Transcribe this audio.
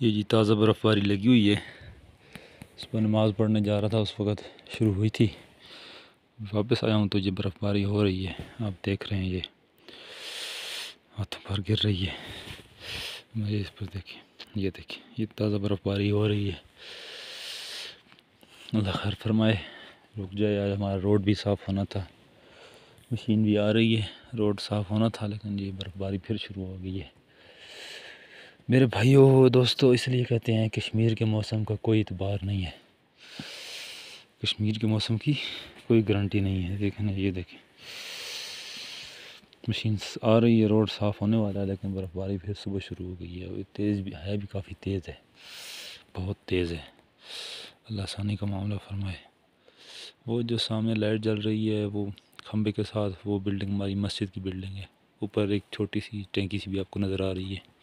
یہ جی تازہ برف باری لگی ہوئی ہے. اس پر نماز پڑھنے جا رہا تھا، اس وقت شروع ہوئی تھی. واپس آیا ہوں تو یہ برف باری ہو رہی ہے. آپ دیکھ رہے ہیں یہ ہاتھوں پر گر رہی ہے. مجھے اس پر دیکھیں، یہ دیکھیں، یہ تازہ برف باری ہو رہی ہے. اللہ خیر فرمائے. رک جائے، آج ہمارا روڈ بھی صاف ہونا تھا، مشین بھی آ رہی ہے، روڈ صاف ہونا تھا، لیکن یہ برف باری پھر شروع ہو گئی ہے. میرے بھائیو دوستو، اس لیے کہتے ہیں کشمیر کے موسم کا کوئی اعتبار نہیں ہے. کشمیر کے موسم کی کوئی گارنٹی نہیں ہے. دیکھیں نا، یہ دیکھیں، مشین آ رہی ہے، روڈ صاف ہونے والا ہے، لیکن برف باری پھر صبح شروع ہو گئی ہے. تیز بھی ہے، بھی کافی تیز ہے، بہت تیز ہے. اللہ آسانی کا معاملہ فرمائے. وہ جو سامنے لائٹ جل رہی ہے، وہ کھمبے کے ساتھ، وہ بلڈنگ ہماری مسجد کی بلڈنگ ہے. اوپر ایک چھوٹی سی ٹینکی سی بھی آپ کو نظر آ رہی ہے.